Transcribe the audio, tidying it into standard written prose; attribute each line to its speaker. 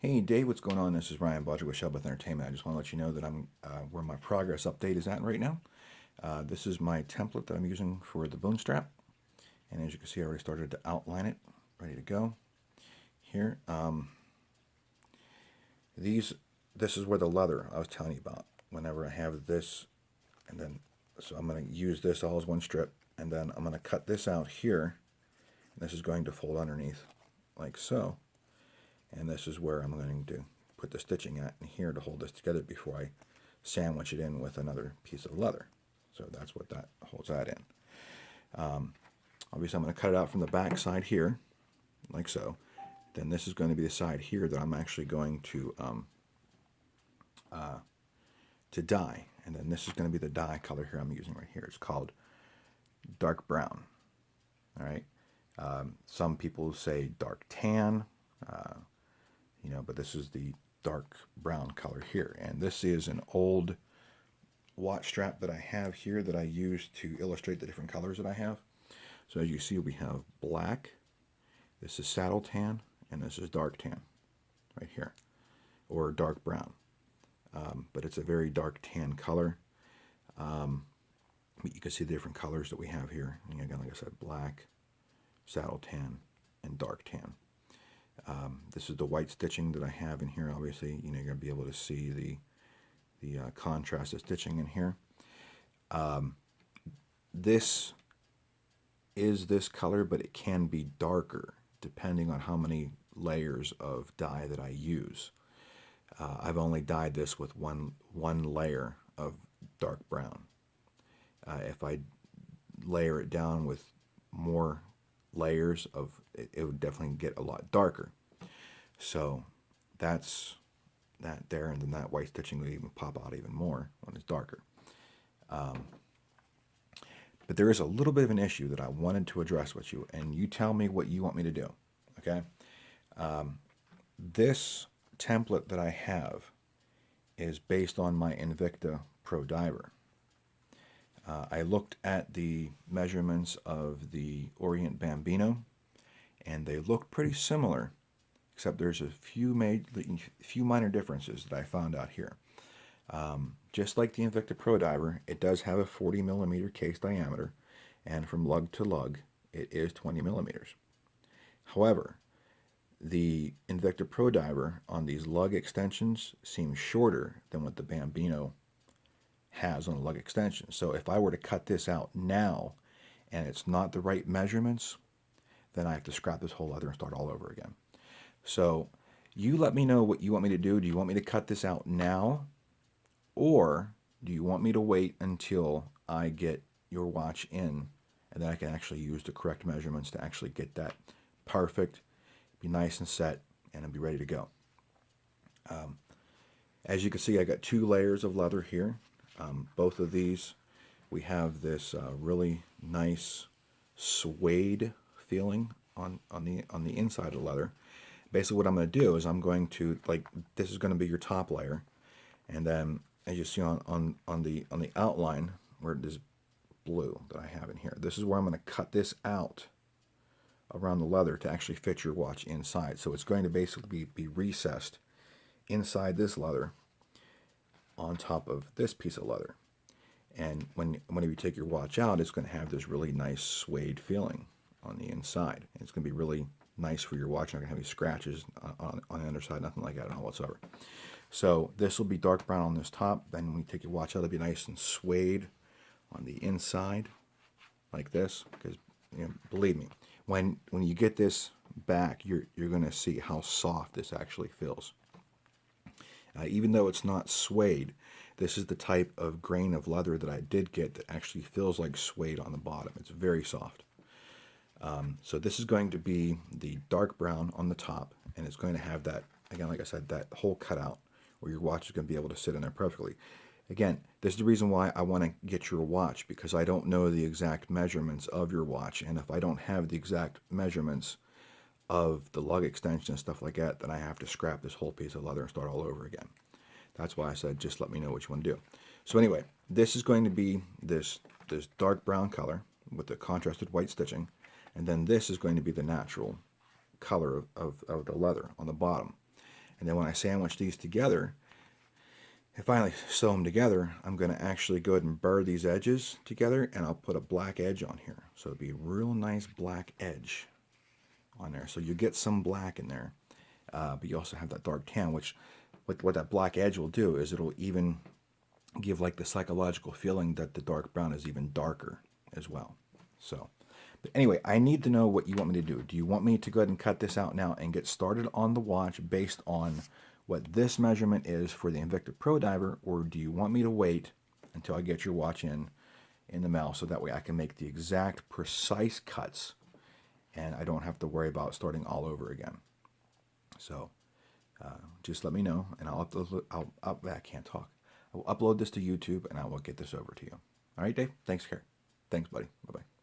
Speaker 1: Hey Dave, what's going on? This is Ryan Bodger with Shelbeth Entertainment. I just want to let you know that I'm where my progress update is at right now. This is my template that I'm using for the bone strap, and as you can see, I already started to outline it, ready to go. Here, this is where the leather I was telling you about. Whenever I have this, and then so I'm going to use this all as one strip, and then I'm going to cut this out here. And this is going to fold underneath, like so. And this is where I'm going to put the stitching at in here to hold this together before I sandwich it in with another piece of leather. So that's what that holds that in. Obviously I'm going to cut it out from the back side here, like so. Then this is going to be the side here that I'm actually going to dye. And then this is going to be the dye color here I'm using right here. It's called dark brown. All right. Some people say dark tan. But this is the dark brown color here. And this is an old watch strap that I have here that I use to illustrate the different colors that I have. So as you see, we have black, this is saddle tan, and this is dark tan right here, or dark brown. But it's a very dark tan color. But you can see the different colors that we have here. And again, like I said, black, saddle tan, and dark tan. This is the white stitching that I have in here. Obviously, you're going to be able to see the contrasted stitching in here. This is this color, but it can be darker depending on how many layers of dye that I use. I've only dyed this with one layer of dark brown. If I layer it down with more layers of it would definitely get a lot darker. So that's that there, and then that white stitching will even pop out even more when it's darker. But there is a little bit of an issue that I wanted to address with you, and you tell me what you want me to do. Okay. This template that I have is based on my Invicta Pro Diver. I looked at the measurements of the Orient Bambino, and they look pretty similar, except there's a few minor differences that I found out here. Just like the Invicta Pro Diver, it does have a 40 millimeter case diameter, and from lug to lug, it is 20 millimeters. However, the Invicta Pro Diver on these lug extensions seems shorter than what the Bambino has on a lug extension. So if I were to cut this out now and it's not the right measurements, then I have to scrap this whole leather and start all over again. So you let me know what you want me to do. Do you want me to cut this out now, or do you want me to wait until I get your watch in and then I can actually use the correct measurements to actually get that perfect, be nice and set, and it'll be ready to go. As you can see, I got 2 layers of leather here. Both of these, we have this really nice suede feeling on the inside of the leather. Basically, what I'm going to do is I'm going to, like, this is going to be your top layer, and then as you see on the outline where it is blue that I have in here, this is where I'm going to cut this out around the leather to actually fit your watch inside. So it's going to basically be recessed inside this leather on top of this piece of leather. And whenever you take your watch out, it's going to have this really nice suede feeling on the inside. It's going to be really nice for your watch. Not going to have any scratches on the underside, nothing like that at all whatsoever. So this will be dark brown on this top. Then when you take your watch out, it'll be nice and suede on the inside, like this. Because believe me, when you get this back, you're going to see how soft this actually feels. Even though it's not suede, this is the type of grain of leather that I did get that actually feels like suede on the bottom. It's very soft. So this is going to be the dark brown on the top, and it's going to have that, again, like I said, that hole cut out where your watch is going to be able to sit in there perfectly. Again, this is the reason why I want to get your watch, because I don't know the exact measurements of your watch, and if I don't have the exact measurements of the lug extension and stuff like that, then I have to scrap this whole piece of leather and start all over again. That's why I said just let me know what you want to do. So anyway, this is going to be this dark brown color with the contrasted white stitching, and then this is going to be the natural color of the leather on the bottom. And then when I sandwich these together, if I sew them together, I'm going to actually go ahead and burr these edges together, and I'll put a black edge on here. So it'll be a real nice black edge on there. So you get some black in there, but you also have that dark tan, which what that black edge will do is it'll even give like the psychological feeling that the dark brown is even darker as well. So, but anyway, I need to know what you want me to do. Do you want me to go ahead and cut this out now and get started on the watch based on what this measurement is for the Invicta Pro Diver, or do you want me to wait until I get your watch in the mail so that way I can make the exact precise cuts and I don't have to worry about starting all over again? So just let me know, and I can't talk. I will upload this to YouTube, and I will get this over to you. All right, Dave? Thanks, care. Thanks, buddy. Bye-bye.